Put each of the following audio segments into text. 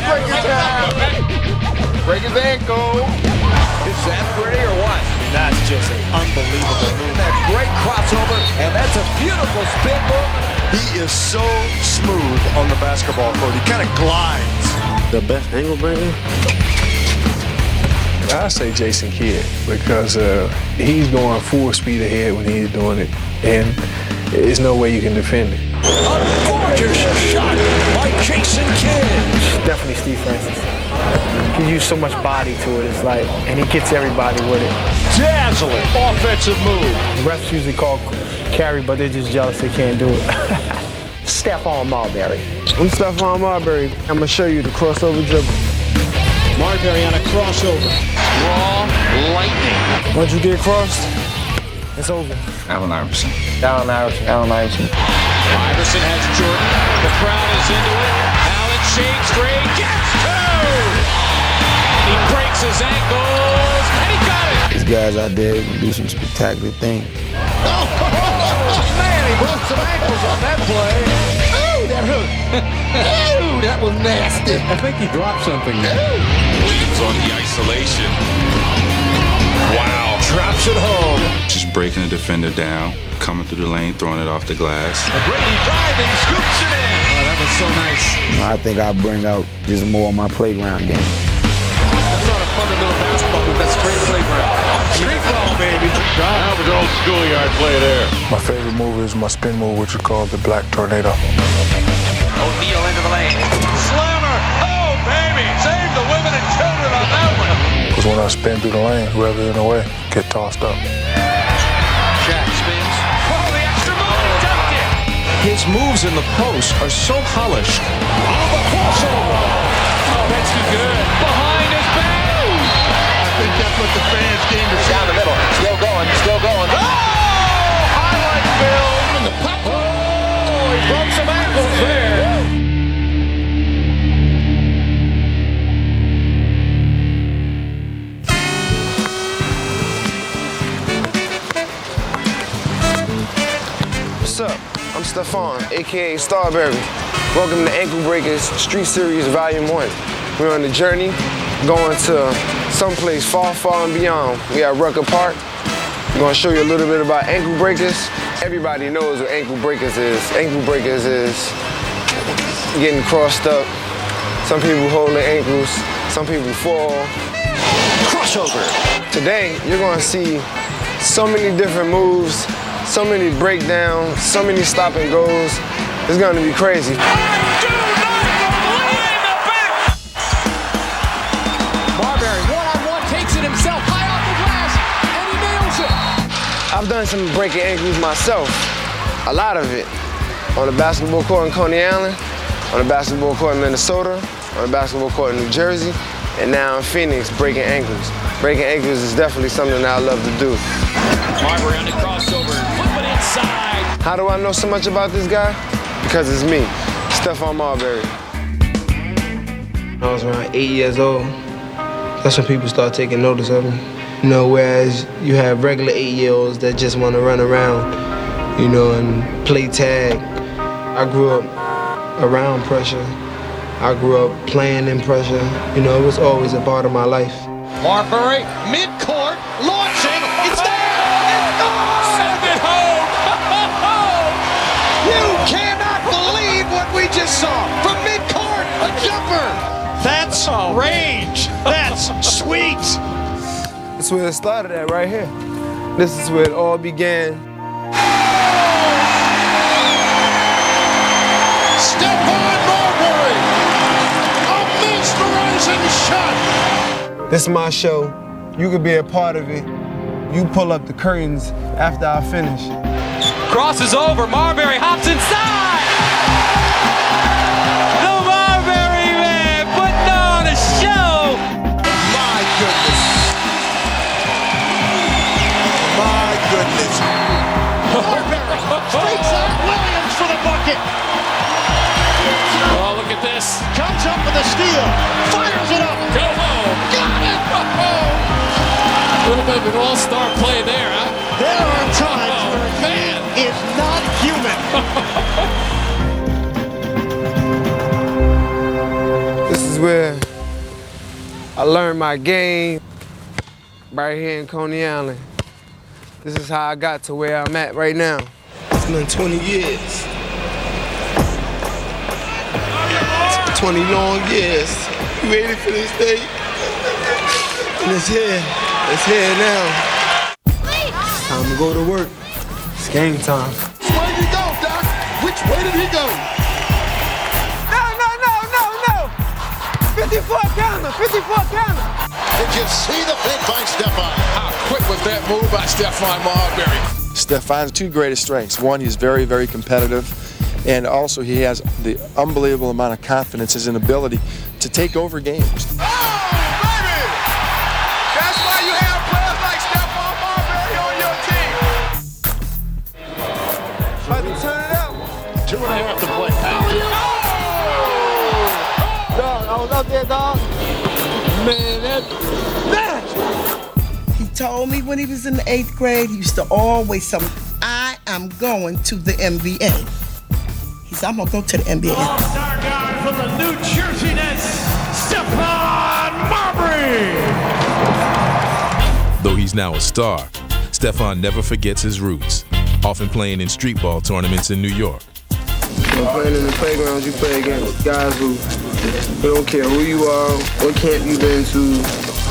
break his down. Break his ankle. Is that pretty or what? That's just an unbelievable move. That great crossover, and that's a beautiful spin move. He is so smooth on the basketball court. He kind of glides. The best angle breaker? I say Jason Kidd because he's going full speed ahead when he's doing it, and there's no way you can defend it. A gorgeous shot by Jason Kidd. Definitely Steve Francis. He used so much body to it. It's like, and he gets everybody with it. Dazzling offensive move. The refs usually call carry, but they're just jealous they can't do it. Stephon Marbury. I'm Stephon Marbury. I'm gonna show you the crossover dribble. Marbury on a crossover. Raw lightning. Once you get crossed, it's over. Allen Iverson. Allen Iverson. Iverson has Jordan. The crowd is into it. Allen shakes straight. Gets two. He breaks his ankles, and he got it. These guys out there can do some spectacular things. Oh, man, he broke some ankles on that play. Ooh, that hurt. Ooh, that was nasty. I think he dropped something there. Williams on the isolation. Wow, traps it home. Just breaking the defender down, coming through the lane, throwing it off the glass. Brady driving, scoops it in. Oh, that was so nice. I think I'll bring out just more of my playground game. That's not a fundamental basketball move. That's straight playground. Street ball, baby. That was old schoolyard play there. My favorite move is my spin move, which is called the Black Tornado. O'Neal into the lane. Slammer. Oh, baby. Save the women and children on that one. Because when I spin through the lane, whoever in the way, get tossed up. Shaq spins. Oh, the extra move. Dunked it. His moves in the post are so polished. On the crossover. Oh, that's too good. Behind his back. I think that's what the fans came to see. Down the middle. Still going. Oh! Highlight film. And the pop. Oh, he broke some ankles there. What's up? I'm Stephon, aka Starberry. Welcome to Ankle Breakers Street Series Volume 1. We're on the journey going to someplace far, far and beyond. We at Rucker Park. We're gonna show you a little bit about ankle breakers. Everybody knows what ankle breakers is. Ankle breakers is getting crossed up. Some people hold their ankles, some people fall. Crossover. Today, you're gonna see so many different moves, so many breakdowns, so many stop and goes. It's gonna be crazy. Marbury, one-on-one, takes it himself, high off the glass, and he nails it. I've done some breaking ankles myself, a lot of it. On the basketball court in Coney Island, on the basketball court in Minnesota, on the basketball court in New Jersey, and now in Phoenix, breaking ankles. Breaking ankles is definitely something that I love to do. Marbury on the crossover, flip it inside. How do I know so much about this guy? Because it's me, Stephon Marbury. I was around 8 years old. That's when people start taking notice of me. You know, whereas you have regular 8-year-olds that just want to run around, you know, and play tag. I grew up around pressure. I grew up playing in pressure. You know, it was always a part of my life. Marbury, mid-court, launching, it's there! It's gone! Send it home! You cannot believe what we just saw! From mid-court, a jumper! That's range! That's sweet! That's where it started at, right here. This is where it all began. Stephon Marbury! A mesmerizing shot! This is my show. You could be a part of it. You pull up the curtains after I finish. Crosses over, Marbury hops inside! The Marbury man putting on a show! My goodness. My goodness. Marbury streaks out Williams for the bucket! Oh, look at this. Comes up with a steal, fires it up. Go home. Got it! A little bit of an all-star play there, huh? There are times where a man is not human. This is where I learned my game, right here in Coney Island. This is how I got to where I'm at right now. It's been 20 years. 20 long years. We waited for this day. And it's here. It's here now. It's time to go to work. It's game time. Which way did he go, Doc? Which way did he go? No. 54 counter, 54 counter. Did you see the hit by Stephon? How quick was that move by Stephon Marbury? Stephon's two greatest strengths. One, he's very, very competitive, and also he has the unbelievable amount of confidence, his ability to take over games. Oh, baby! That's why you have players like Stephon Marbury on your team. About to turn it up. 2.5 to play. Dog, I was up there, dog. Man, that. He told me when he was in the 8th grade, he used to always tell me, I am going to the NBA. He said, I'm going to go to the NBA. All-star guy from the New Jersey Nets, Stephon Marbury. Though he's now a star, Stephon never forgets his roots, often playing in street ball tournaments in New York. When playing in the playgrounds, you play against guys who don't care who you are, what camp you've been to,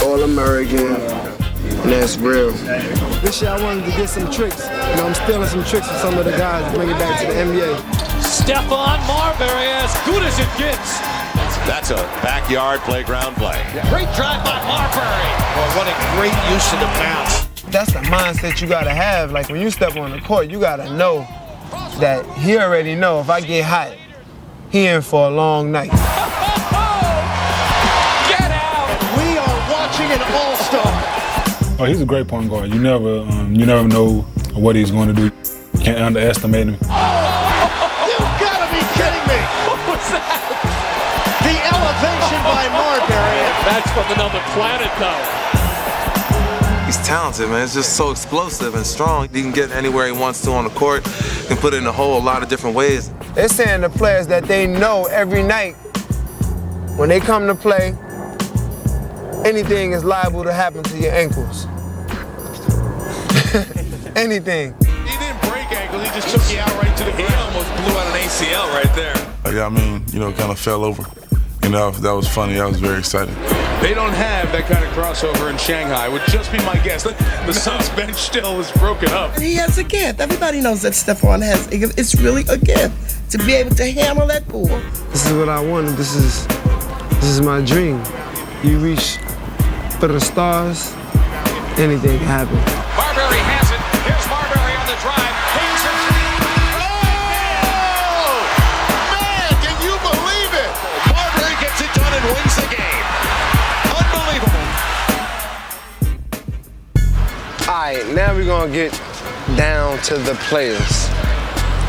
All-American, and that's real. This year I wanted to get some tricks. I'm stealing some tricks from some of the guys to bring it back to the NBA. Stephon Marbury, as good as it gets. That's a backyard playground play. Great drive by Marbury. Well, what a great use of the bounce. That's the mindset you gotta have. Like when you step on the court, you gotta know that he already know if I get hot, he in for a long night. Get out! We are watching an all-star. Oh, he's a great point guard. You never know what he's going to do. You can't underestimate him. You gotta be kidding me! What was that? The elevation by Marbury. That's from another planet, though. He's talented, man. It's just so explosive and strong. He can get anywhere he wants to on the court. He can put it in a whole lot of different ways. They're saying the players that they know every night when they come to play, anything is liable to happen to your ankles. Anything. He didn't break ankles, he just took you out right to the ground. He almost blew out an ACL right there. Yeah, I mean, kind of fell over. That was funny. I was very excited. They don't have that kind of crossover in Shanghai, would just be my guess. The Suns bench still is broken up. And he has a gift. Everybody knows that Stephon has a gift. It's really a gift to be able to handle that ball. This is what I wanted. This is my dream. You reach for the stars, anything can happen. Marbury has it. Here's Marbury on the drive. Man, can you believe it? Marbury gets it done and wins the game. Unbelievable. All right, now we're gonna get down to the players.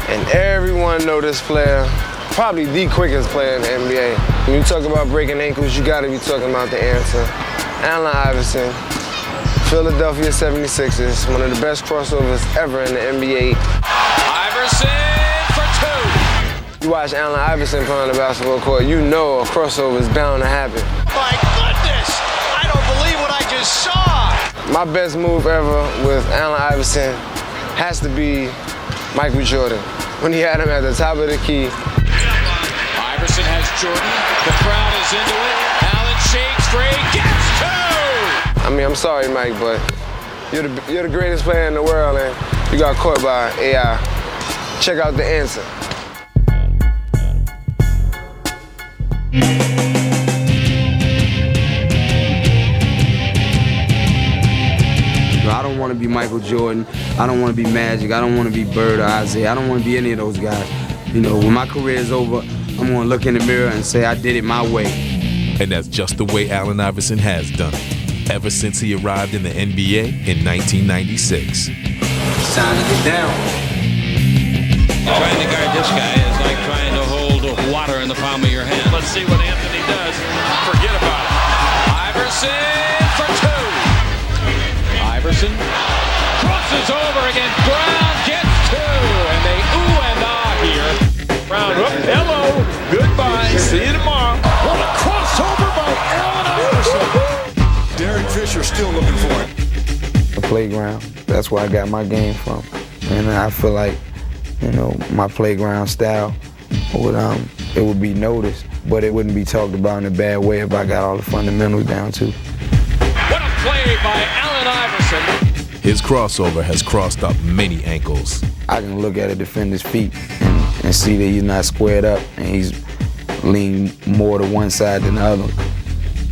And everyone know this player, probably the quickest player in the NBA. When you talk about breaking ankles, you gotta be talking about the answer. Allen Iverson, Philadelphia 76ers, one of the best crossovers ever in the NBA. Iverson for two. You watch Allen Iverson play on the basketball court, you know a crossover is bound to happen. My goodness! I don't believe what I just saw! My best move ever with Allen Iverson has to be Michael Jordan. When he had him at the top of the key. Iverson has Jordan. The crowd is into it. Allen shakes free, gets two! I mean, I'm sorry, Mike, but you're the greatest player in the world, and you got caught by AI. Check out the answer. I don't want to be Michael Jordan. I don't want to be Magic. I don't want to be Bird or Isaiah. I don't want to be any of those guys. When my career is over, I'm going to look in the mirror and say I did it my way. And that's just the way Allen Iverson has done it, ever since he arrived in the NBA in 1996. It's time to get down. Trying to guard this guy is like trying to hold water in the palm of your hand. Let's see what Anthony does. Forget about it. Iverson for two. Iverson crosses over against Brown, gets two, and they ooh and ah here. Brown, hello, goodbye, see you tomorrow. What a crossover still looking for it. The playground, that's where I got my game from. And I feel like, you know, my playground style it would be noticed, but it wouldn't be talked about in a bad way if I got all the fundamentals down too. What a play by Allen Iverson. His crossover has crossed up many ankles. I can look at a defender's feet and see that he's not squared up and he's leaning more to one side than the other.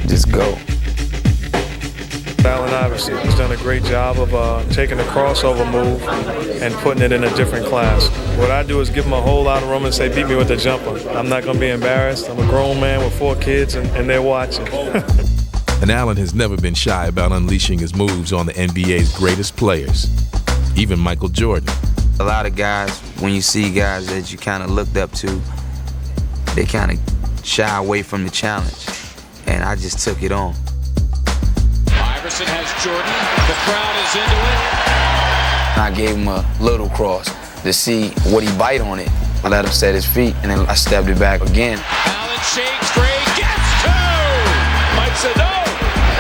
Just go. Allen Iverson has done a great job of taking the crossover move and putting it in a different class. What I do is give him a whole lot of room and say, beat me with the jumper. I'm not going to be embarrassed. I'm a grown man with 4 kids, and they're watching. And Allen has never been shy about unleashing his moves on the NBA's greatest players, even Michael Jordan. A lot of guys, when you see guys that you kind of looked up to, they kind of shy away from the challenge, and I just took it on. Iverson has Jordan. The crowd is into it. I gave him a little cross to see would he bite on it. I let him set his feet, and then I stepped it back again. Allen shakes free, gets 2! Mike said no.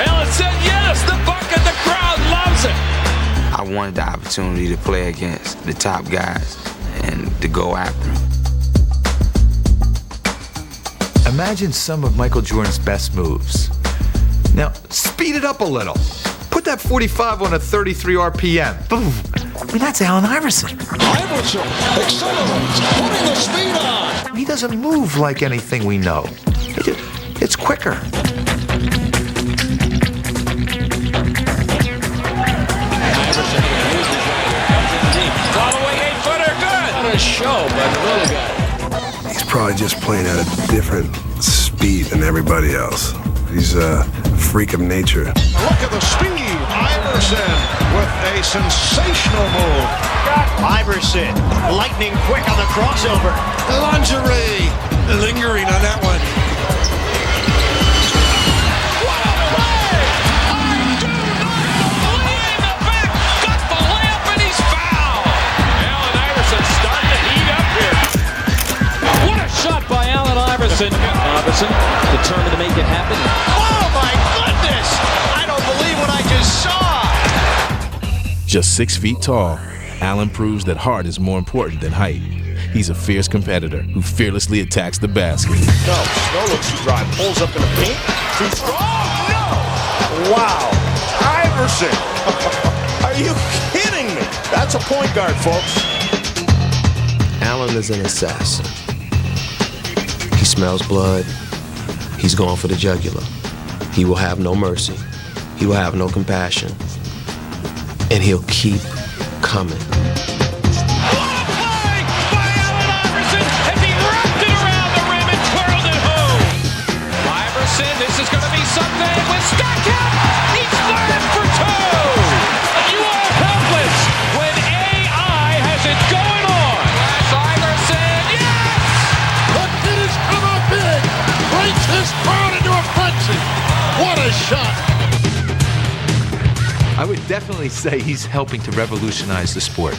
Allen said yes. The bucket, the crowd loves it. I wanted the opportunity to play against the top guys and to go after them. Imagine some of Michael Jordan's best moves. Now, speed it up a little. Put that 45 on a 33 RPM. Boom. I mean, that's Allen Iverson. Iverson accelerates, putting the speed on. He doesn't move like anything we know. It's quicker. Following 8-footer, good. What a show by the little guy. He's probably just playing at a different speed than everybody else. He's a freak of nature. Look at the speed. Iverson with a sensational move. Iverson, lightning quick on the crossover. Lingerie lingering on that one. What a play! I do not believe the back. Got the layup and he's fouled. Allen Iverson starting to heat up here. What a shot by Allen Iverson. Iverson determined to make it happen. Oh my goodness! I don't believe what I just saw. Just 6 feet tall, Allen proves that heart is more important than height. He's a fierce competitor who fearlessly attacks the basket. No, Snow looks too dry. Pulls up in the paint. Too strong. Oh, no! Wow. Iverson. Are you kidding me? That's a point guard, folks. Allen is an assassin. He smells blood. He's going for the jugular. He will have no mercy. He will have no compassion. And he'll keep coming. This is going to be something with Starkett. He's fired for 2. You are helpless when AI has it going on. That's Iverson. Yes! The kid has come up big. Breaks his crowd into a frenzy. What a shot. I would definitely say he's helping to revolutionize the sport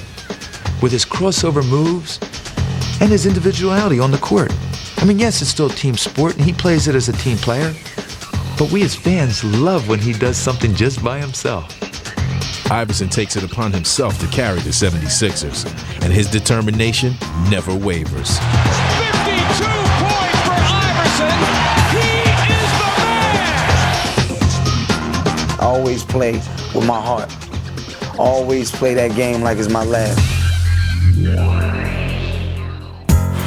with his crossover moves and his individuality on the court. I mean, yes, it's still a team sport, and he plays it as a team player, but we as fans love when he does something just by himself. Iverson takes it upon himself to carry the 76ers, and his determination never wavers. 52 points for Iverson. He is the man. I always play with my heart. Always play that game like it's my last.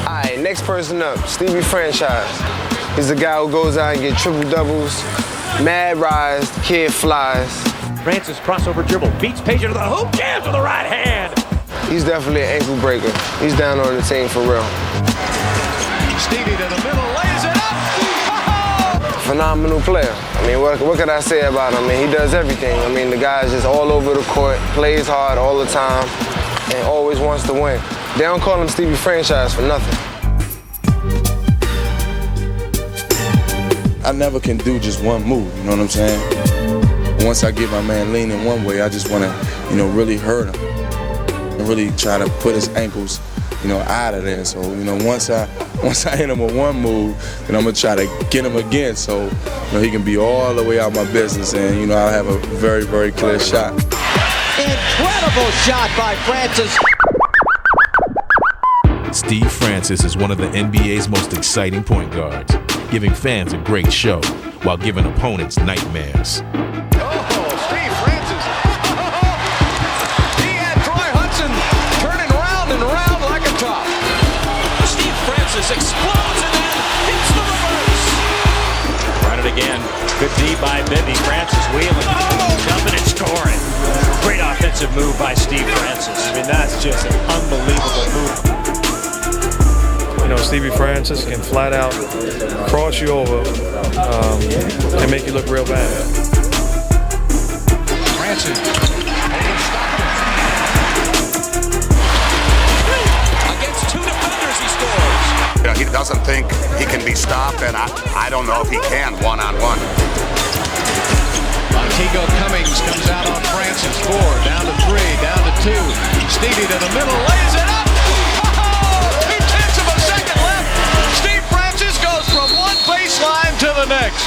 Alright, next person up, Stevie Franchise. He's the guy who goes out and gets triple doubles, mad rise, the kid flies. Francis crossover dribble, beats Page into the hoop, jams with the right hand. He's definitely an ankle breaker. He's down on the team for real. Stevie to the middle, lays it up. Phenomenal player. I mean, what could I say about him? I mean, he does everything. I mean, the guy's just all over the court, plays hard all the time, and always wants to win. They don't call him Stevie Franchise for nothing. I never can do just one move, you know what I'm saying? Once I get my man leaning one way, I just want to, really hurt him and really try to put his ankles out of there. So, once I hit him with one move, then I'm gonna try to get him again, so he can be all the way out my business, and I'll have a very, very clear shot. Incredible shot by Francis. Steve Francis is one of the NBA's most exciting point guards, giving fans a great show while giving opponents nightmares. Steve Francis. He had Troy Hudson turning round and round like a top. Steve Francis explodes and then hits the reverse. Run it again. Good D by Bibby. Francis wheeling, jumping and scoring. Great offensive move by Steve Francis. I mean, that's just an unbelievable move. Stevie Francis can flat out cross you over and make you look real bad. Francis. Against two defenders, he scores. He doesn't think he can be stopped, and I don't know if he can one-on-one. Montego Cummings comes out on Francis. 4, down to 3, down to 2. Stevie to the middle, lays it up. Baseline to the next.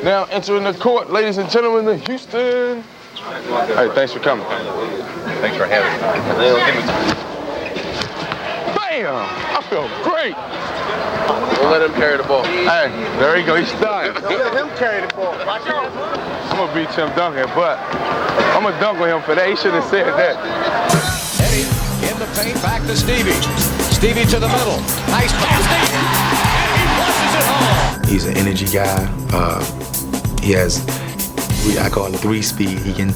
Now entering the court, ladies and gentlemen, the Houston. Hey, thanks for coming. Thanks for having me. Bam! I feel great. We'll let him carry the ball. Hey, there he goes. He's done. Let him carry the ball. I'm gonna beat Tim Duncan, but I'm gonna dunk on him for that. He should have said that. Eddie in the paint, back to Stevie. Stevie to the middle. Nice pass. He's an energy guy. He has, I call it 3-speed. He can,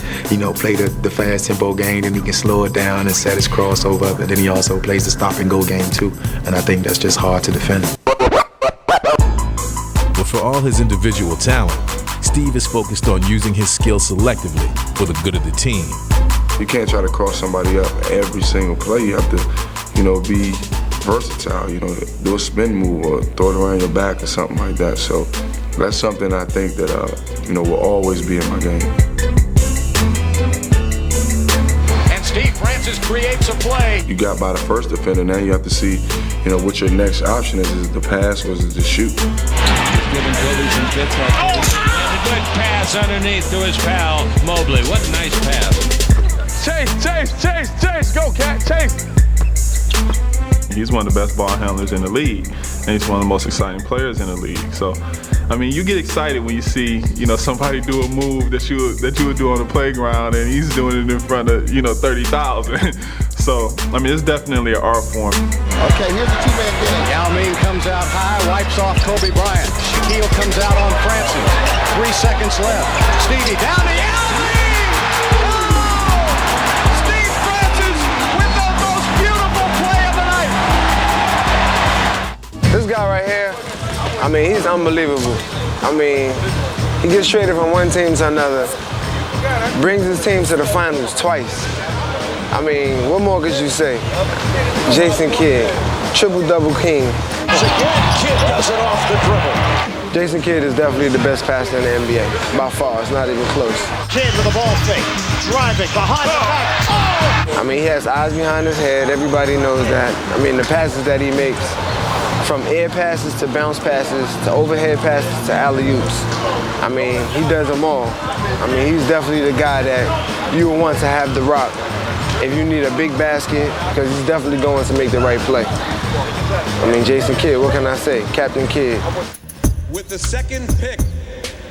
play the fast tempo game, and he can slow it down and set his crossover up. And then he also plays the stop and go game too. And I think that's just hard to defend. But for all his individual talent, Steve is focused on using his skill selectively for the good of the team. You can't try to cross somebody up every single play. You have to, be versatile, do a spin move or throw it around your back or something like that. So that's something I think that, will always be in my game. And Steve Francis creates a play. You got by the first defender, now you have to see, what your next option is. Is it the pass or is it the shoot? He's giving Kobe some fits up. And a good pass underneath to his pal, Mobley. What a nice pass. Chase, go Cat, chase. He's one of the best ball handlers in the league, and he's one of the most exciting players in the league. So, you get excited when you see, somebody do a move that you would do on the playground, and he's doing it in front of, 30,000. So, it's definitely an art form. Okay, here's the two-man game. Yao Ming comes out high, wipes off Kobe Bryant. Shaquille comes out on Francis. 3 seconds left. Stevie down to Yao Ming! This guy right here, he's unbelievable. He gets traded from one team to another, brings his team to the finals twice. What more could you say? Jason Kidd, triple-double king. Kidd does it off the dribble. Jason Kidd is definitely the best passer in the NBA, by far. It's not even close. Kidd with the ball fake, driving behind the back. He has eyes behind his head. Everybody knows that. The passes that he makes, from air passes to bounce passes to overhead passes to alley-oops. He does them all. He's definitely the guy that you would want to have the rock if you need a big basket, because he's definitely going to make the right play. Jason Kidd, what can I say? Captain Kidd. With the second pick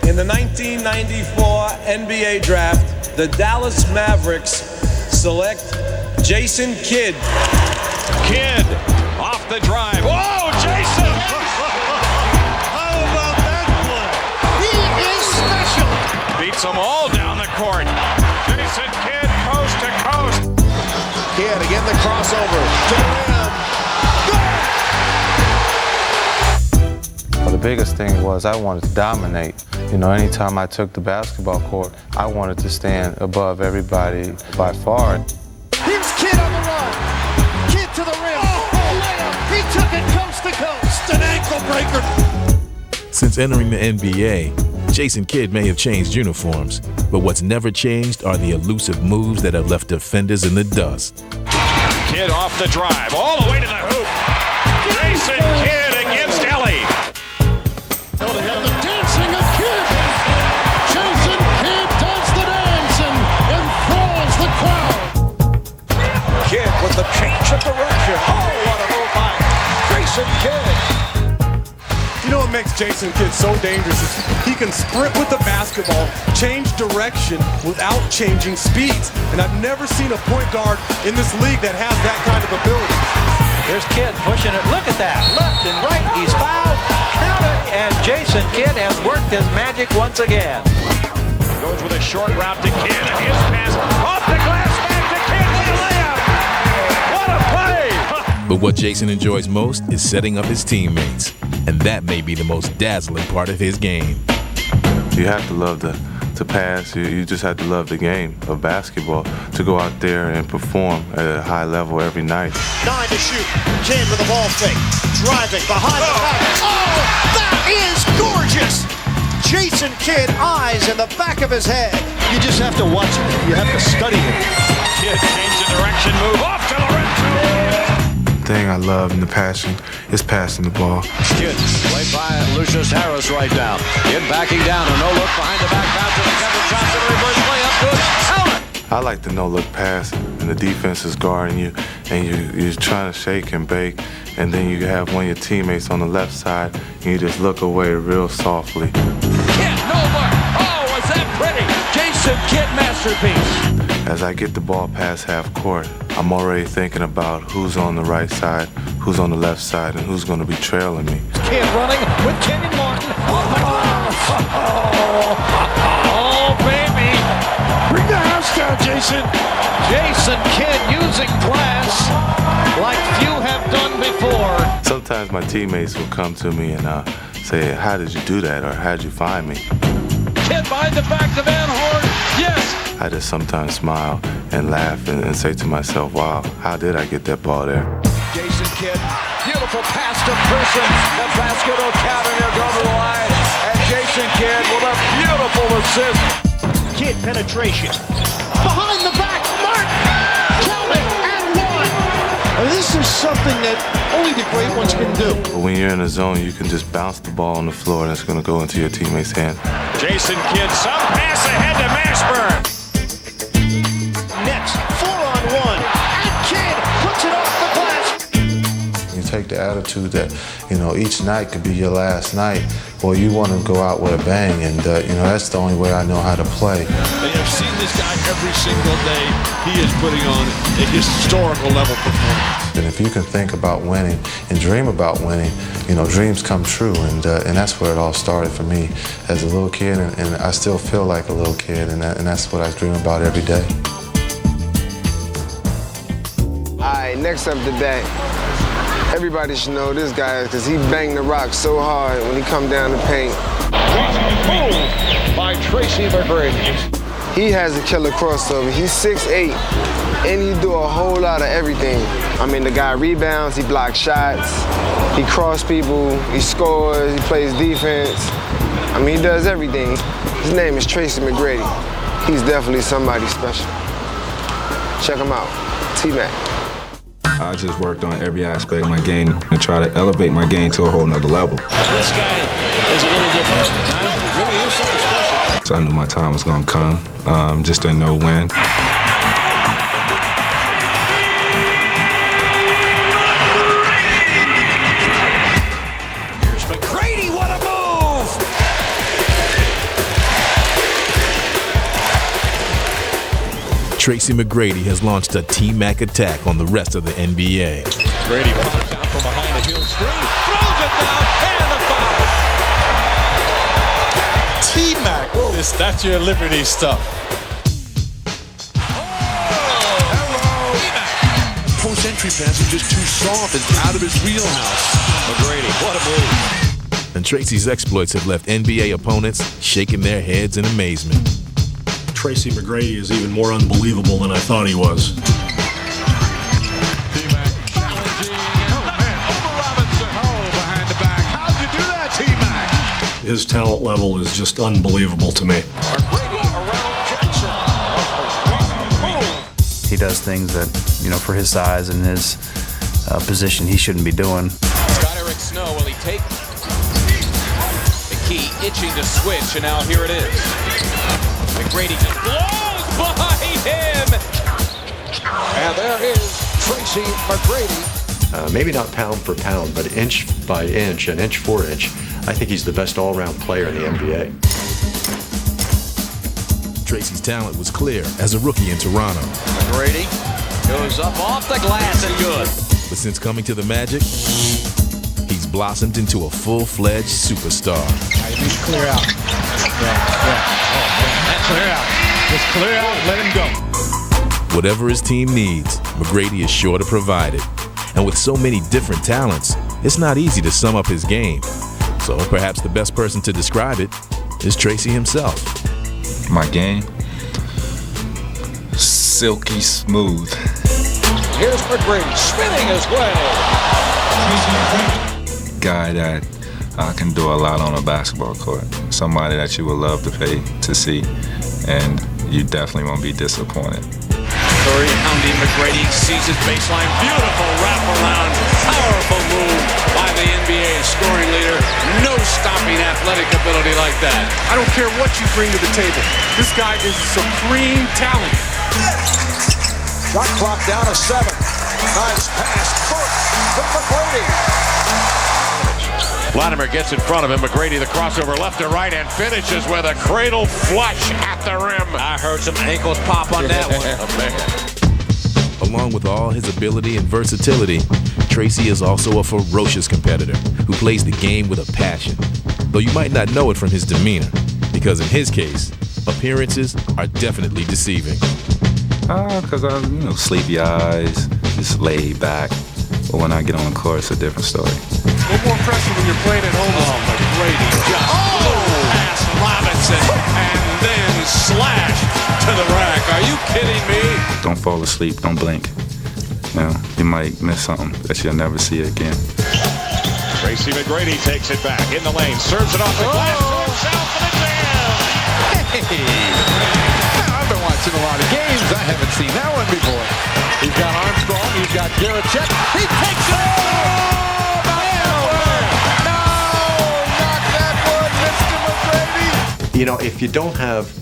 in the 1994 NBA draft, the Dallas Mavericks select Jason Kidd. Kidd off the drive. Whoa, Jason! How about that play? He is special. Beats them all down the court. Jason Kidd, coast to coast. Kidd again, the crossover to the rim. Well, the biggest thing was I wanted to dominate. Anytime I took the basketball court, I wanted to stand above everybody by far. Here's Kidd on the run. Kidd to the rim. He took it coast to coast. An ankle breaker. Since entering the NBA, Jason Kidd may have changed uniforms, but what's never changed are the elusive moves that have left defenders in the dust. Kidd Kidd off the drive, all the way to the hoop. Jason Kidd against Ellie. They have the dancing of Kidd. Jason Kidd does the dance and enthralls the crowd. Kidd with the change of direction. Oh, what a move by Jason Kidd. You know what makes Jason Kidd so dangerous is he can sprint with the basketball, change direction without changing speeds. And I've never seen a point guard in this league that has that kind of ability. There's Kidd pushing it. Look at that. Left and right. He's fouled. Count it. And Jason Kidd has worked his magic once again. Goes with a short route to Kidd. And his pass off the glass. Back to Kidd with a layup. What a play. But what Jason enjoys most is setting up his teammates. And that may be the most dazzling part of his game. You have to love to pass. You just have to love the game of basketball to go out there and perform at a high level every night. 9 to shoot. Kidd with the ball fake. Driving behind the back. Oh, that is gorgeous. Jason Kidd, eyes in the back of his head. You just have to watch him. You have to study him. Kidd change the direction, move off to Lorenzo. The thing I love and the passion is passing the ball. Kidd played by Lucius Harris right down. Kidd backing down, a no-look behind the back bounce to Kevin Johnson, reverse play up good. I like the no-look pass, and the defense is guarding you, and you're trying to shake and bake, and then you have one of your teammates on the left side, and you just look away real softly. Kidd, no mark. Oh, was that pretty? Jason Kidd masterpiece. As I get the ball past half court, I'm already thinking about who's on the right side, who's on the left side, and who's going to be trailing me. Kidd running with Kenyon Martin. Oh, baby. Bring the house down, Jason. Jason Kidd using class like few have done before. Sometimes my teammates will come to me and say, how did you do that, or how did you find me? Kidd behind the back to Van Horn. Yes. I just sometimes smile and laugh and say to myself, wow, how did I get that ball there? Jason Kidd, beautiful pass to Person. The basket will count and he'll go to the line. And Jason Kidd with a beautiful assist. Kidd penetration. Behind the back, Martin. Count it and one. And this is something that only the great ones can do. But when you're in a zone, you can just bounce the ball on the floor and it's going to go into your teammate's hand. Jason Kidd, some pass ahead to Mashburn. Nets, 4-on-1, and Kidd puts it off the glass. You take the attitude that, each night could be your last night. Well, you want to go out with a bang, and, that's the only way I know how to play. They have seen this guy every single day. He is putting on a historical level performance. And if you can think about winning and dream about winning, dreams come true, and that's where it all started for me as a little kid, and I still feel like a little kid, and that's what I dream about every day. All right, next up the bat. Everybody should know this guy because he banged the rock so hard when he come down the paint. By Tracy McGrady. He has a killer crossover. He's 6'8", and he do a whole lot of everything. I mean, the guy rebounds, he blocks shots, he cross people, he scores, he plays defense. I mean, he does everything. His name is Tracy McGrady. He's definitely somebody special. Check him out, T-Mac. I just worked on every aspect of my game and try to elevate my game to a whole nother level. This guy is a little different. Really is something special. So I knew my time was going to come, just didn't know when. Here's McGrady, what a move! Tracy McGrady has launched a T-Mac attack on the rest of the NBA. Brady pops out from behind the heel screen, throws it down, and the foul. T-Mac, this Statue of Liberty stuff. Post-entry pass is just too soft. It's out of his wheelhouse. McGrady, what a move. And Tracy's exploits have left NBA opponents shaking their heads in amazement. Tracy McGrady is even more unbelievable than I thought he was. T-Mac challenging. Oh, man, over Robinson. Oh, behind the back. How'd you do that, T-Mac? His talent level is just unbelievable to me. He does things that, you know, for his size and his position, he shouldn't be doing. Scott Eric Snow, will he take McKee itching to switch, and now here it is. McGrady just blows by him. And there is Tracy McGrady. Maybe not pound for pound, but inch by inch and inch for inch, I think he's the best all-around player in the NBA. Tracy's talent was clear as a rookie in Toronto. McGrady goes up off the glass and good. But since coming to the Magic, he's blossomed into a full-fledged superstar. Just clear out. That's clear out. Just clear out and let him go. Whatever his team needs, McGrady is sure to provide it. And with so many different talents, it's not easy to sum up his game. So perhaps the best person to describe it is Tracy himself. My game, silky smooth. Here's McGrady spinning his way. Guy that can do a lot on a basketball court. Somebody that you would love to pay to see, and you definitely won't be disappointed. Pounding McGrady sees his baseline. Beautiful wraparound. Powerful move by the NBA's scoring leader. No stopping athletic ability like that. I don't care what you bring to the table. This guy is supreme talent. Shot clock down to 7. Nice pass. From McGrady. Vladimir gets in front of him. McGrady, the crossover left to right, and finishes with a cradle flush at the rim. I heard some ankles pop on that one. Along with all his ability and versatility, Tracy is also a ferocious competitor who plays the game with a passion. Though you might not know it from his demeanor, because in his case, appearances are definitely deceiving. Because I, sleepy eyes, just laid back. But when I get on the court, it's a different story. A little more pressure when you're playing at home. Oh, McGrady just past Robinson and then slash to the rack. Are you kidding me? Don't fall asleep. Don't blink. You might miss something that you'll never see again. Tracy McGrady takes it back in the lane, serves it off the glass to himself, and it's in. Hey! I've been watching a lot of games. I haven't seen that one before. He's got Armstrong. He's got Garrett Chet. He takes it. You know, if you don't have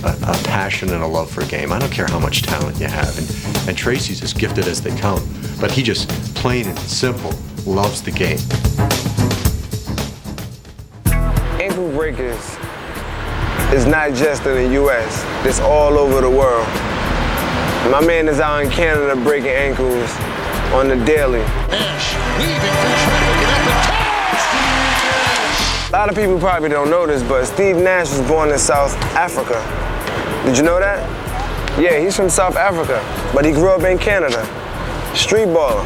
a passion and a love for a game, I don't care how much talent you have, and Tracy's as gifted as they come, but he just, plain and simple, loves the game. Ankle breakers is not just in the U.S., it's all over the world. My man is out in Canada breaking ankles on the daily. Nash weaving through traffic and up and A lot of people probably don't know this, but Steve Nash was born in South Africa. Did you know that? Yeah, he's from South Africa, but he grew up in Canada. Street baller,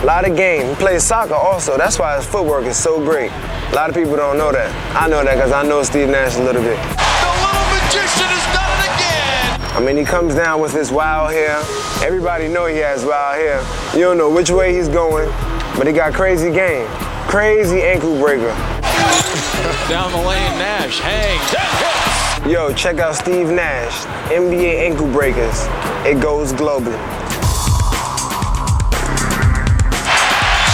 a lot of game. He plays soccer also. That's why his footwork is so great. A lot of people don't know that. I know that because I know Steve Nash a little bit. the little magician has done it again. I mean, he comes down with his wild hair. Everybody know he has wild hair. You don't know which way he's going, but he got crazy game. Crazy ankle breaker. Down the lane, Nash hangs. Yo, check out Steve Nash, NBA ankle breakers. It goes global.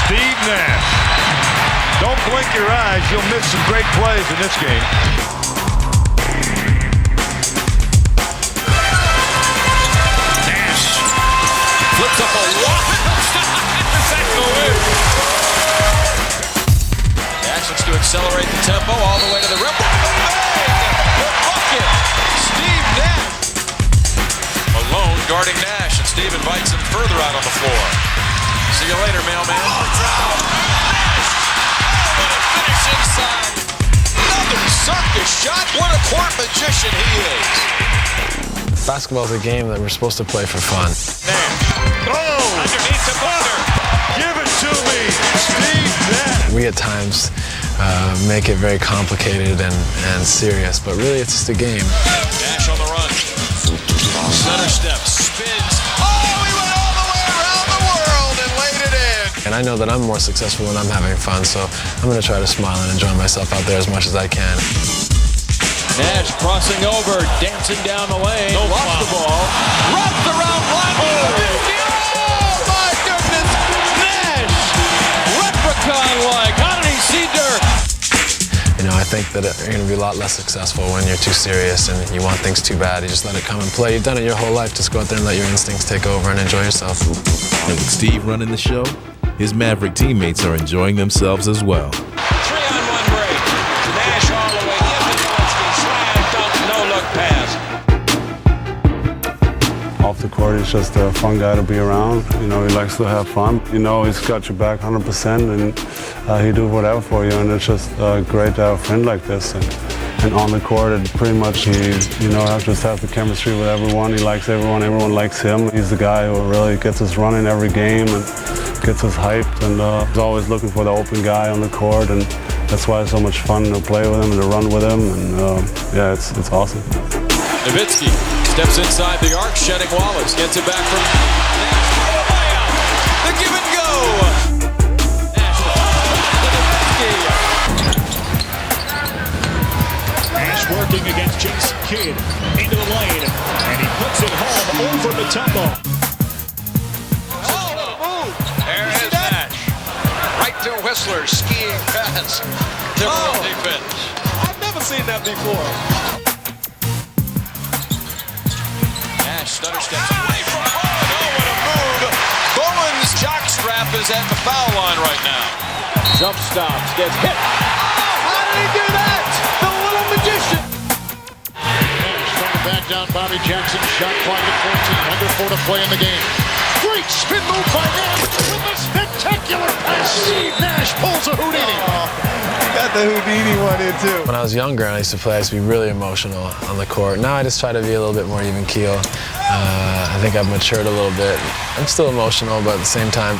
Steve Nash. Don't blink your eyes. You'll miss some great plays in this game. Nash flips up a whopping shot. Does that go in? Nash looks to accelerate the tempo all the way to the rim. The bucket. Steve Nash. Alone guarding Nash, and Steve invites him further out on the floor. See you later, mailman. Finish inside. Another circus shot. What a court magician he is. Basketball is a game that we're supposed to play for fun. Underneath the butter. Give it to me, Steve Nash. We at times make it very complicated and serious, but really it's just a game. Nash on the run. Center step, spins. Oh, he went all the way around the world and laid it in. And I know that I'm more successful when I'm having fun, so I'm going to try to smile and enjoy myself out there as much as I can. Nash crossing over, dancing down the lane, lost the ball, wrapped around Blackie. Oh my goodness! Nash, leprechaun-like. How did he see dirt? You know, I think that you're going to be a lot less successful when you're too serious and you want things too bad. You just let it come and play. You've done it your whole life. Just go out there and let your instincts take over and enjoy yourself. And with Steve running the show, his Maverick teammates are enjoying themselves as well. 3-on-1 break. Nash all the way. Slam dunk, no look pass. Off the court, he's just a fun guy to be around. You know, he likes to have fun. You know, he's got your back 100%, and he do whatever for you. And it's just great to have a friend like this. And on the court, it pretty much just has the chemistry with everyone. He likes everyone. Everyone likes him. He's the guy who really gets us running every game and gets us hyped. And he's always looking for the open guy on the court. And that's why it's so much fun to play with him and to run with him. And yeah, it's awesome. Nowitzki steps inside the arc, shedding Wallace, gets it back from Nash. The give and go. Nash Nash working against Jason Kidd into the lane, and he puts it home over the tempo. There is Nash. Right to Whistler, skiing pass. Typical defense. I've never seen that before. Stutter steps away from home. Oh, what a move. Bowen's jockstrap is at the foul line right now. Jump stops, gets hit. Oh, how did he do that? The little magician. Nash trying to back down Bobby Jackson. Shot clock at 14. Under 4 to play in the game. Great spin move by Nash with a spectacular pass. Steve Nash pulls a Houdini. Got the Houdini one in too. When I was younger and I used to play, I used to be really emotional on the court. Now I just try to be a little bit more even keel. I think I've matured a little bit. I'm still emotional, but at the same time,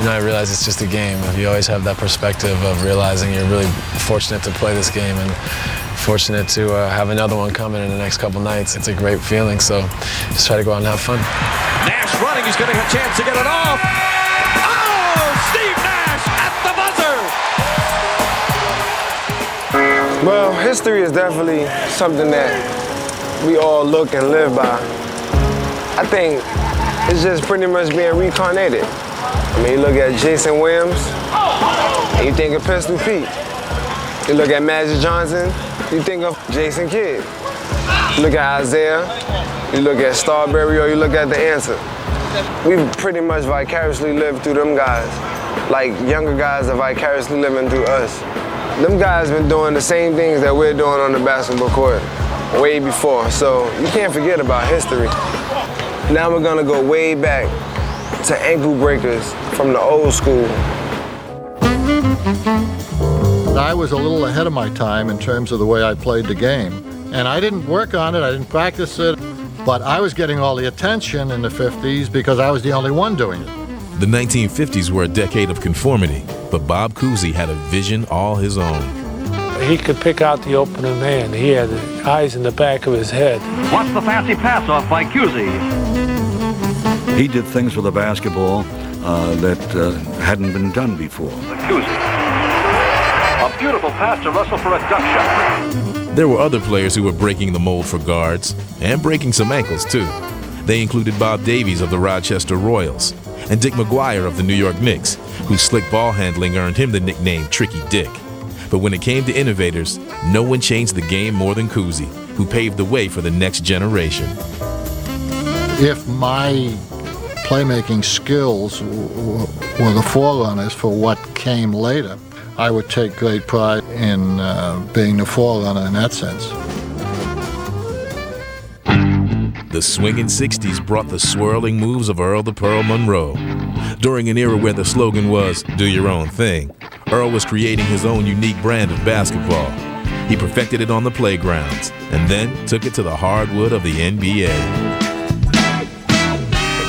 I realize it's just a game. If you always have that perspective of realizing you're really fortunate to play this game and fortunate to have another one coming in the next couple nights, it's a great feeling. So just try to go out and have fun. Nash running, he's getting a chance to get it off. Oh, Steve Nash at the buzzer. Well, history is definitely something that we all look and live by. I think it's just pretty much being reincarnated. I mean, you look at Jason Williams, and you think of Pistol Pete. You look at Magic Johnson, you think of Jason Kidd. You look at Isaiah, you look at Starberry, or you look at The Answer. We've pretty much vicariously lived through them guys, like younger guys are vicariously living through us. Them guys been doing the same things that we're doing on the basketball court way before, so you can't forget about history. Now we're gonna go way back to ankle breakers from the old school. I was a little ahead of my time in terms of the way I played the game. And I didn't work on it, I didn't practice it, but I was getting all the attention in the 50s because I was the only one doing it. The 1950s were a decade of conformity, but Bob Cousy had a vision all his own. He could pick out the opening man. He had the eyes in the back of his head. What's the fancy pass off by Cousy? He did things with the basketball that hadn't been done before. Cousy. A beautiful pass to Russell for a duck shot. There were other players who were breaking the mold for guards and breaking some ankles too. They included Bob Davies of the Rochester Royals and Dick McGuire of the New York Knicks, whose slick ball handling earned him the nickname Tricky Dick. But when it came to innovators, no one changed the game more than Cousy, who paved the way for the next generation. If my playmaking skills were the forerunners for what came later, I would take great pride in being the forerunner in that sense. The swinging 60s brought the swirling moves of Earl the Pearl Monroe. During an era where the slogan was, do your own thing, Earl was creating his own unique brand of basketball. He perfected it on the playgrounds and then took it to the hardwood of the NBA.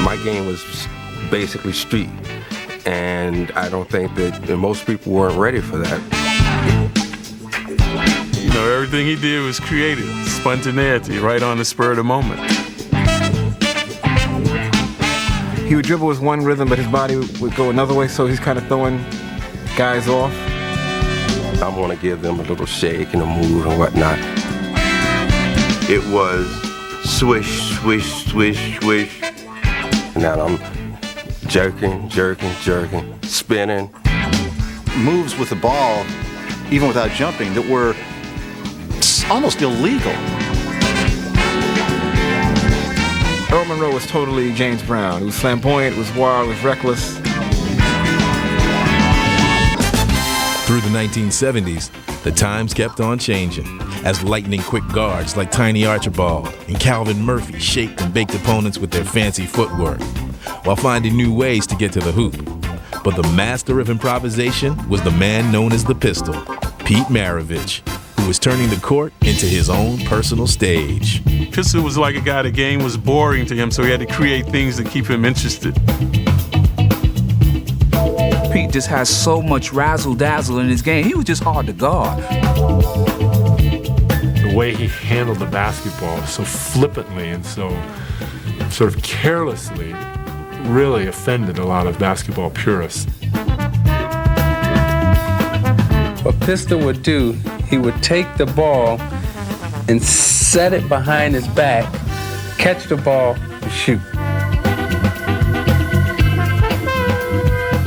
My game was basically street, and I don't think that most people weren't ready for that. You know, everything he did was creative, spontaneity, right on the spur of the moment. He would dribble with one rhythm, but his body would go another way, so he's kind of throwing guys off. I want to give them a little shake and a move and whatnot. it was swish, swish, swish, swish. Now I'm jerking, spinning. Moves with the ball, even without jumping, that were almost illegal. Earl Monroe was totally James Brown. It was flamboyant, it was wild, it was reckless. Through the 1970s, the times kept on changing as lightning-quick guards like Tiny Archibald and Calvin Murphy shaped and baked opponents with their fancy footwork, while finding new ways to get to the hoop. But the master of improvisation was the man known as the Pistol, Pete Maravich, who was turning the court into his own personal stage. Pistol was like a guy, the game was boring to him, so he had to create things to keep him interested. Pete just has so much razzle-dazzle in his game. He was just hard to guard. The way he handled the basketball so flippantly and so sort of carelessly really offended a lot of basketball purists. What Pistol would do, he would take the ball and set it behind his back, catch the ball, and shoot.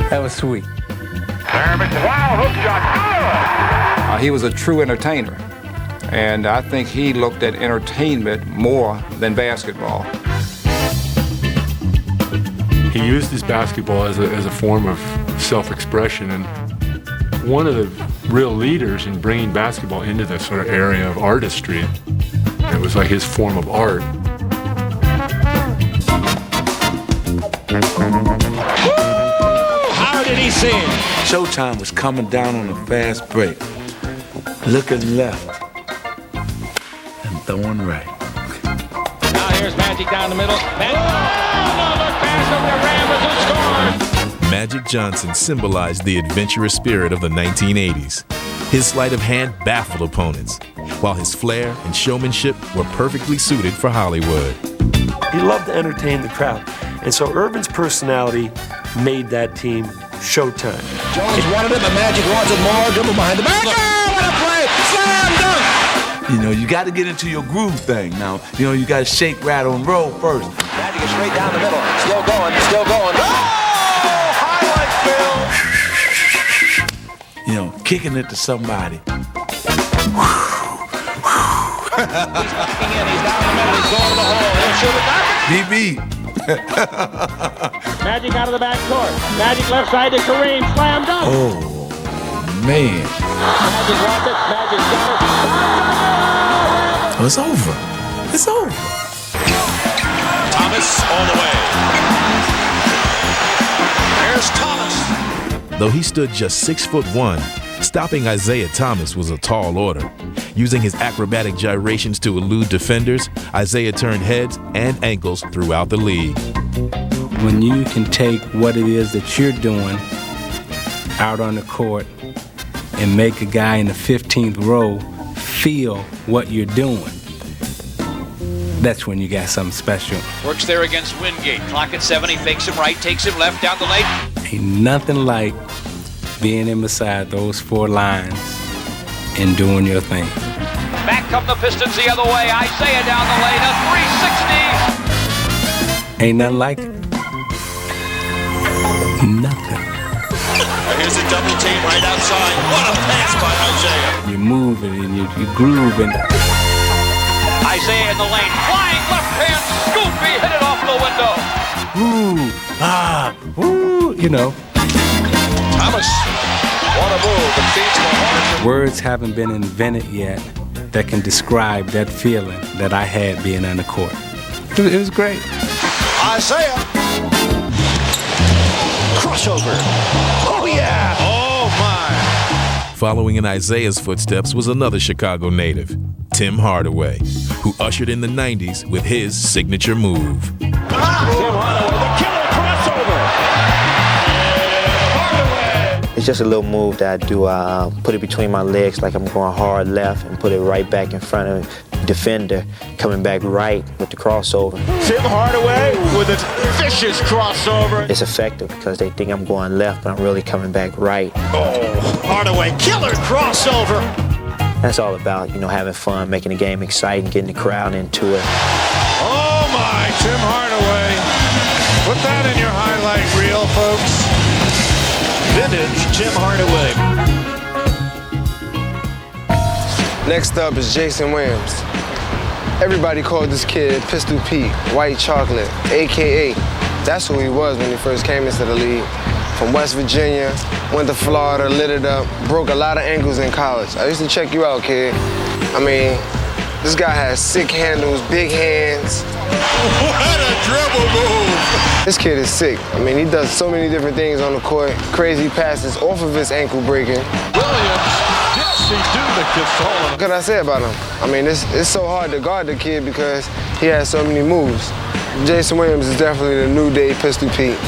That was sweet. Wow, hook shot. He was a true entertainer, and I think he looked at entertainment more than basketball. He used his basketball as a form of self-expression, and one of the real leaders in bringing basketball into this sort of area of artistry. It was like his form of art. How did he see it? Showtime was coming down on a fast break. Looking left and throwing right. Now here's Magic down the middle. Magic. Another pass from the Rams who scored. Magic Johnson symbolized the adventurous spirit of the 1980s. His sleight of hand baffled opponents, while his flair and showmanship were perfectly suited for Hollywood. He loved to entertain the crowd, and so Urban's personality made that team Showtime. Jones wanted it, but Magic wants it more. Dribble behind the back. Oh, what a play! Slam dunk! You know, you got to get into your groove thing now. You know, you got to shake, rattle, and roll first. Magic is straight down the middle. Still going, still going. Oh! Highlight film! You know, kicking it to somebody. He's kicking in. He's down the middle. He's going to the hole. He'll shoot it back. BB. Magic out of the back court. Magic left side to Kareem. Slam dunk. Oh, man. Magic wants it. Magic got it. Oh, it's over. It's over. Thomas all the way. Here's Thomas. Though he stood just 6'1", stopping Isaiah Thomas was a tall order. Using his acrobatic gyrations to elude defenders, Isaiah turned heads and ankles throughout the league. When you can take what it is that you're doing out on the court and make a guy in the 15th row feel what you're doing, that's when you got something special. Works there against Wingate. Clock at 7. He fakes him right, takes him left down the lane. Ain't nothing like being in beside those four lines and doing your thing. Back come the Pistons the other way. Isaiah down the lane. A 360. Ain't nothing like it. Nothing. Here's a double team right outside. What a pass by Isaiah. You move it and you groove and Isaiah in the lane. Flying left hand scoop. He hit it off the window. you know. Thomas. What a move. It feeds the horse. Words haven't been invented yet that can describe that feeling that I had being on the court. It was great. Isaiah. Crossover. Oh, yeah. Oh, my. Following in Isaiah's footsteps was another Chicago native, Tim Hardaway, who ushered in the 90s with his signature move. Tim Hardaway, the killer crossover. It's just a little move that I do. I put it between my legs like I'm going hard left and put it right back in front of the defender, coming back right with the crossover. Tim Hardaway with a vicious crossover. It's effective because they think I'm going left, but I'm really coming back right. Oh, Hardaway, killer crossover. That's all about, having fun, making the game exciting, getting the crowd into it. Oh my, Tim Hardaway. Put that in your highlight reel, folks. Vintage Tim Hardaway. Next up is Jason Williams. Everybody called this kid Pistol Pete, White Chocolate, AKA. That's who he was when he first came into the league. From West Virginia, went to Florida, lit it up, broke a lot of ankles in college. I used to check you out, kid. I mean, this guy has sick handles, big hands. What a dribble move! This kid is sick. I mean, he does so many different things on the court. Crazy passes off of his ankle breaking. Williams, yes, he do the control. What can I say about him? I mean, it's so hard to guard the kid because he has so many moves. Jason Williams is definitely the new day Pistol Pete.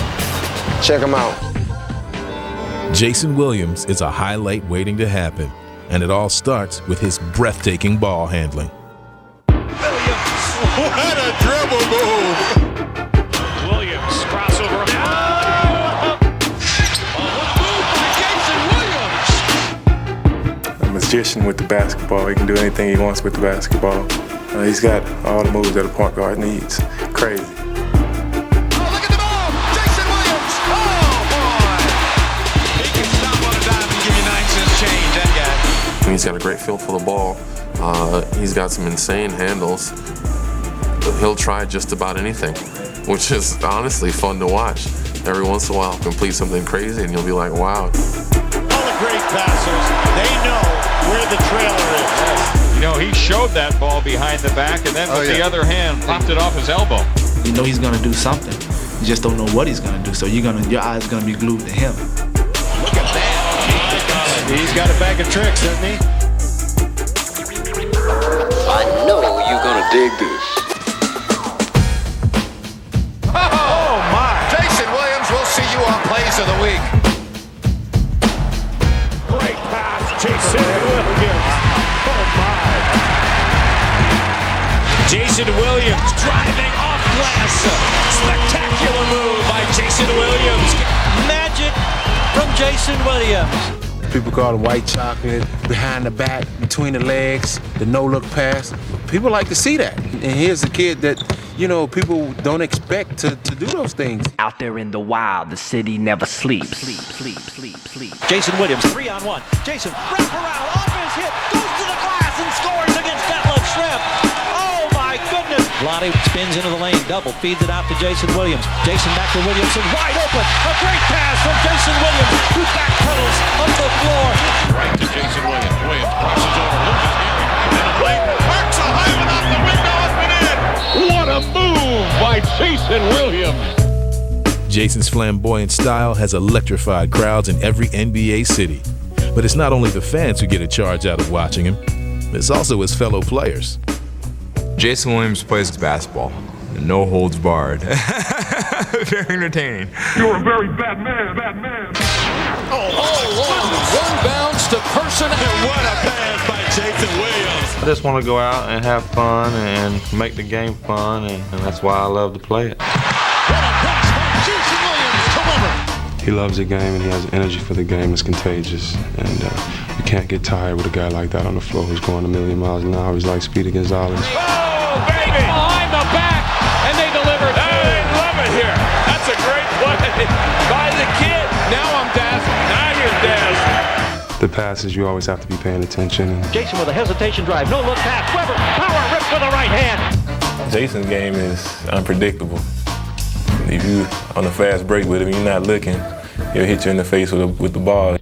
Check him out. Jason Williams is a highlight waiting to happen, and it all starts with his breathtaking ball handling. Williams, what a dribble move! Williams, crossover. A magician with the basketball. He can do anything he wants with the basketball. He's got all the moves that a point guard needs. Crazy. He's got a great feel for the ball. He's got some insane handles. He'll try just about anything, which is honestly fun to watch. Every once in a while, he'll complete something crazy, and you'll be like, wow. All the great passers, they know where the trailer is. He showed that ball behind the back, and then with the other hand, popped it off his elbow. You know he's gonna do something. You just don't know what he's gonna do. So your eyes are gonna be glued to him. Look at that. He's got a bag of tricks, doesn't he? I know you're gonna dig this. Oh my! Jason Williams, we'll see you on Plays of the Week. Great pass, Jason Williams. Oh my! Jason Williams driving off glass. Spectacular move by Jason Williams. Magic from Jason Williams. People call it white chocolate, behind the back, between the legs, the no-look pass. People like to see that. And here's a kid that, people don't expect to do those things. Out there in the wild, the city never sleeps. Sleep. Jason Williams, 3-on-1. Jason, wrap around, off his hip, goes to the glass and scores against Detlef Schrempf. Oh my goodness. Lottie spins into the lane, double, feeds it out to Jason Williams. Jason back to Williamson, wide open. A great pass from Jason Williams, who backpedals up the floor. Right to Jason Williams. Williams crosses over, loses here behind the lane. Parks a high one off the window, up and in. What a move by Jason Williams. Jason's flamboyant style has electrified crowds in every NBA city. But it's not only the fans who get a charge out of watching him, it's also his fellow players. Jason Williams plays basketball. No holds barred. Very entertaining. You're a very bad man. One bounce to person, and what a pass by Jason Williams. I just want to go out and have fun and make the game fun, and that's why I love to play it. What a pass by Jason Williams to Weber. He loves the game and he has energy for the game. It's contagious, and you can't get tired with a guy like that on the floor who's going a million miles an hour. He's like Speedy Gonzalez. Oh, baby! Behind the back, and they delivered. I love it here. That's a great play by the kid. Now I'm dazzled. Now you're dazzled. The passes, you always have to be paying attention. Jason with a hesitation drive, no look pass. Weber, power rip with the right hand. Jason's game is unpredictable. If you on a fast break with him, you're not looking, he'll hit you in the face with the ball.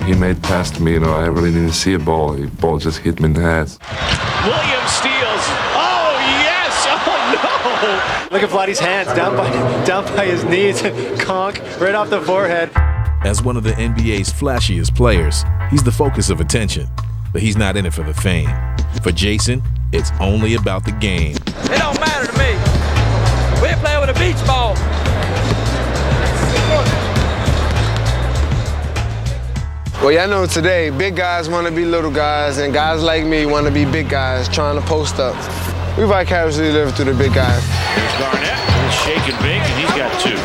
He made the pass to me, I really didn't see a ball. The ball just hit me in the ass. Williams steals. Oh, yes! Oh, no! Look at Vladdy's hands down by his knees, conk right off the forehead. As one of the NBA's flashiest players, he's the focus of attention, but he's not in it for the fame. For Jason, it's only about the game. It don't matter to me. We're playing with a beach ball. Well, y'all know today, big guys want to be little guys, and guys like me want to be big guys trying to post up. We vicariously live through the big guys. Here's Garnett. He's shake and bake, and he's got two.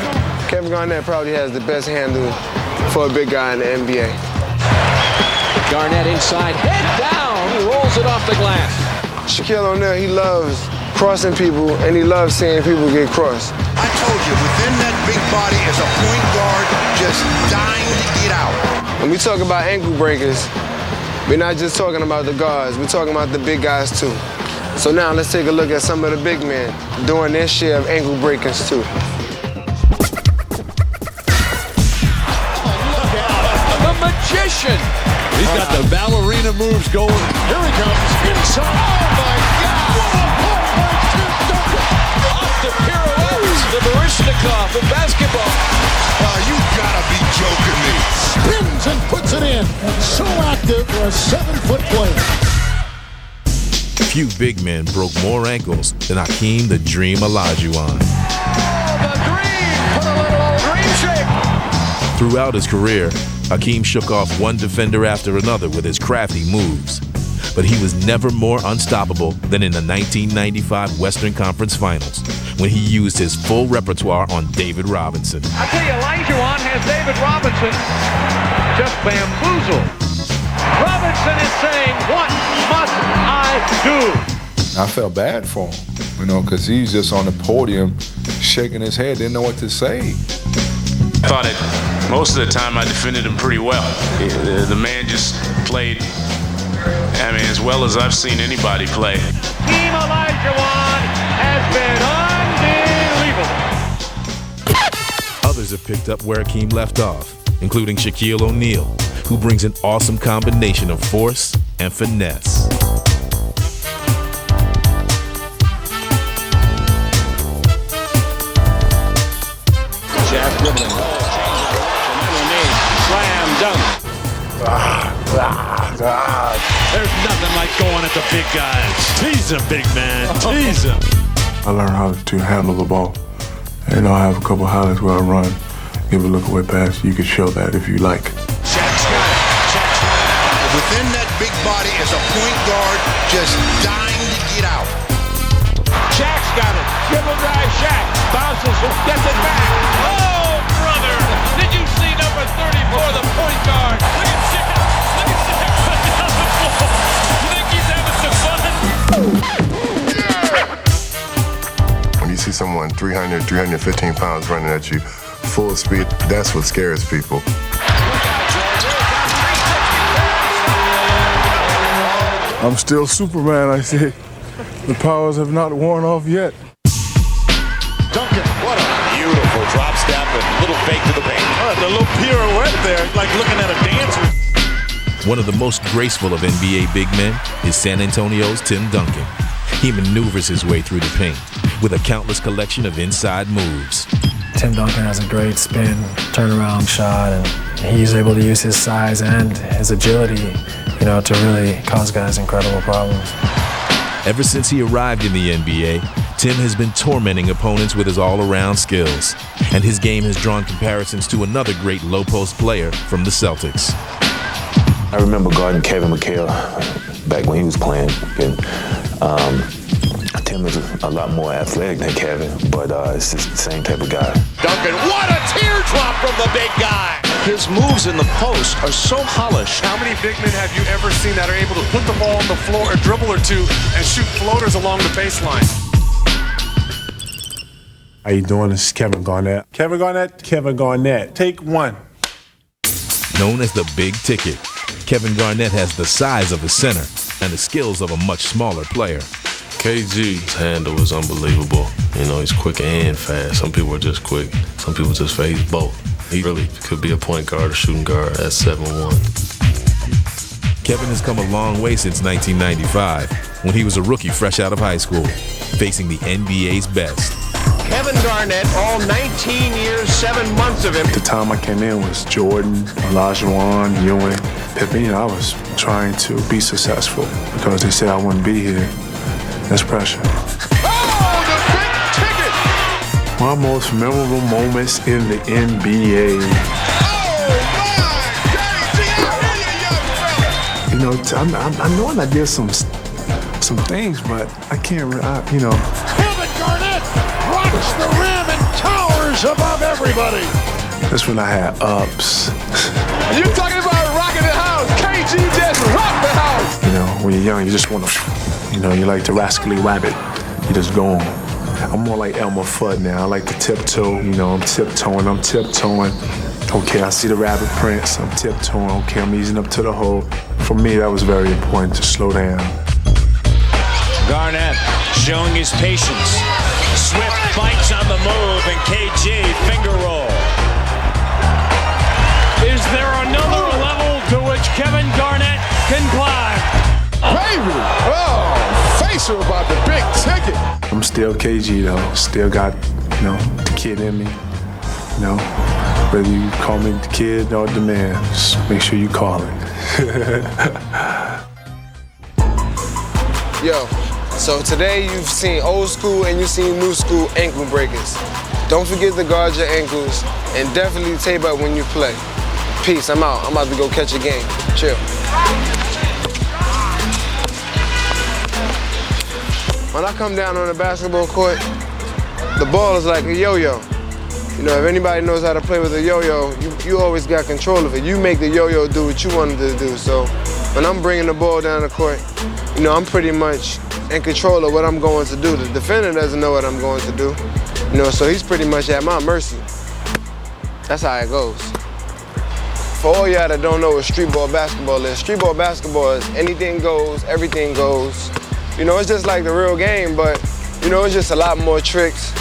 Kevin Garnett probably has the best handle for a big guy in the NBA. Garnett inside, head down, rolls it off the glass. Shaquille O'Neal, he loves crossing people, and he loves seeing people get crossed. I told you, within that big body is a point guard just dying to get out. When we talk about ankle breakers, we're not just talking about the guards, we're talking about the big guys too. So now let's take a look at some of the big men doing their share of ankle breakers too. The magician. He's got the ballerina moves going. Here he comes inside. Oh my God! What a point by Tim Duncan! Off the pirouettes, the Baryshnikov of basketball. You gotta be joking me. Spins and puts it in. So active for a 7-foot player. Few big men broke more ankles than Hakeem the Dream Olajuwon. The Dream! Put a little dream shake! Throughout his career, Hakeem shook off one defender after another with his crafty moves. But he was never more unstoppable than in the 1995 Western Conference Finals, when he used his full repertoire on David Robinson. I tell you, Olajuwon has David Robinson just bamboozled. Robinson is saying, what must I do? I felt bad for him, because he's just on the podium shaking his head, didn't know what to say. I thought that most of the time I defended him pretty well. The man just played, as well as I've seen anybody play. Team Olajuwon has been unbelievable. Others have picked up where Hakeem left off, including Shaquille O'Neal, who brings an awesome combination of force and finesse. Jack dribbling. Slam dunk. There's nothing like going at the big guys. Tease him, big man. Tease him. I learned how to handle the ball. And I have a couple highlights where I run, give a look away pass. You can show that if you like. Shaq's got it. Shaq's got it. Within that big body is a point guard just dying to get out. Shaq's got it. Dribble drive Shaq. Bounces, gets it back. Oh, brother. Did you see number 34, the point guard? Look at Shaq. Look at Shaq put down the floor. You think he's having some fun? When you see someone 300, 315 pounds running at you full speed, that's what scares people. I'm still Superman, I say. The powers have not worn off yet. Duncan, what a beautiful drop step and little fake to the paint. The little pirouette there, like looking at a dancer. One of the most graceful of NBA big men is San Antonio's Tim Duncan. He maneuvers his way through the paint with a countless collection of inside moves. Tim Duncan has a great spin, turnaround shot, and he's able to use his size and his agility, to really cause guys incredible problems. Ever since he arrived in the NBA, Tim has been tormenting opponents with his all-around skills, and his game has drawn comparisons to another great low-post player from the Celtics. I remember guarding Kevin McHale back when he was playing, and Tim is a lot more athletic than Kevin, but it's just the same type of guy. Duncan, what a teardrop from the big guy! His moves in the post are so polished. How many big men have you ever seen that are able to put the ball on the floor, a dribble or two, and shoot floaters along the baseline? How you doing? This is Kevin Garnett. Kevin Garnett, Kevin Garnett. Take one. Known as the big ticket, Kevin Garnett has the size of a center and the skills of a much smaller player. KG's handle is unbelievable. He's quick and fast. Some people are just quick. Some people just phase both. He really could be a point guard or shooting guard at 7'1". Kevin has come a long way since 1995, when he was a rookie fresh out of high school, facing the NBA's best. Kevin Garnett, all 19 years, 7 months of him. At the time I came in was Jordan, Olajuwon, Ewing, Pippen. I was trying to be successful because they said I wouldn't be here. That's pressure. Oh, the big ticket! My most memorable moments in the NBA. I know I did some things, but I can't. Kevin Garnett rocks the rim and towers above everything. everybody. That's when I had ups. You talking about rocking the house? KG just rocked the house. You know, when you're young, you just want to, you know, you like the rascally rabbit. You just go on. I'm more like Elmer Fudd now. I like to tiptoe. You know, I'm tiptoeing. Okay, I see the rabbit prints. I'm tiptoeing. Okay, I'm easing up to the hole. For me, that was very important to slow down. Garnett showing his patience. Swift bites on the move, and KG finger roll. Is there another level to which Kevin Garnett can climb? Baby! Oh, facial about the big ticket. I'm still KG though. Still got, you know, the kid in me. You know, whether you call me the kid or the man, just make sure you call it. Yo, so today you've seen old school and you've seen new school ankle breakers. Don't forget to guard your ankles and definitely tape up when you play. Peace, I'm out. I'm about to go catch a game. Chill. When I come down on the basketball court, the ball is like a yo-yo. You know, if anybody knows how to play with a yo-yo, you always got control of it. You make the yo-yo do what you wanted to do. So when I'm bringing the ball down the court, you know, I'm pretty much in control of what I'm going to do. The defender doesn't know what I'm going to do. You know, so he's pretty much at my mercy. That's how it goes. For all y'all that don't know what street ball basketball is anything goes, everything goes. You know, it's just like the real game, but, you know, it's just a lot more tricks.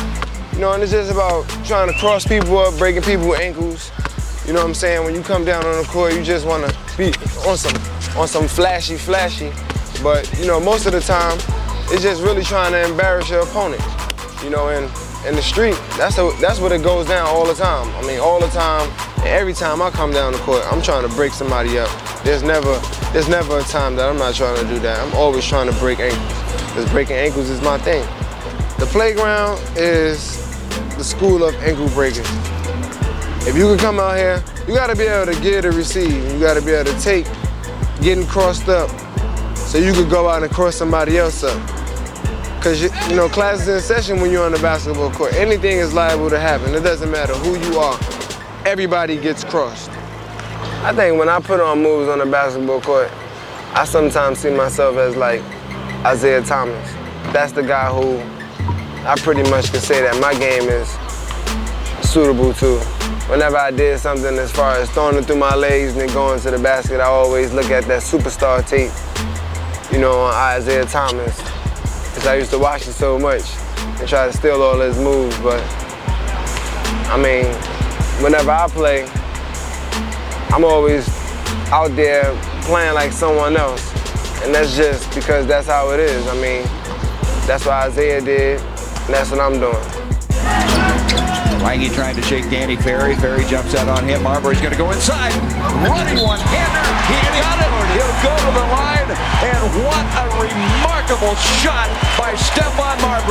You know, and it's just about trying to cross people up, breaking people's ankles. You know what I'm saying? When you come down on the court, you just want to be on some flashy. But, you know, most of the time, it's just really trying to embarrass your opponent. You know, and in the street, that's what it goes down all the time. I mean, all the time, and every time I come down the court, I'm trying to break somebody up. There's never a time that I'm not trying to do that. I'm always trying to break ankles, because breaking ankles is my thing. The playground is the school of ankle breaking. If you can come out here, you gotta be able to give and receive. You gotta be able to take getting crossed up so you could go out and cross somebody else up. Because, you know, class is in session when you're on the basketball court. Anything is liable to happen. It doesn't matter who you are. Everybody gets crossed. I think when I put on moves on the basketball court, I sometimes see myself as like Isaiah Thomas. That's the guy who I pretty much can say that my game is suitable to. Whenever I did something as far as throwing it through my legs and then going to the basket, I always look at that superstar tape, you know, on Isaiah Thomas. Because I used to watch it so much and try to steal all his moves. But, I mean, whenever I play, I'm always out there playing like someone else. And that's just because that's how it is. I mean, that's what Isaiah did, and that's what I'm doing. Lange trying to shake Danny Ferry. Ferry jumps out on him. Marbury's going to go inside. Running one-hander. He got it. He'll go to the line. And what a remarkable shot by Stephon Marbury.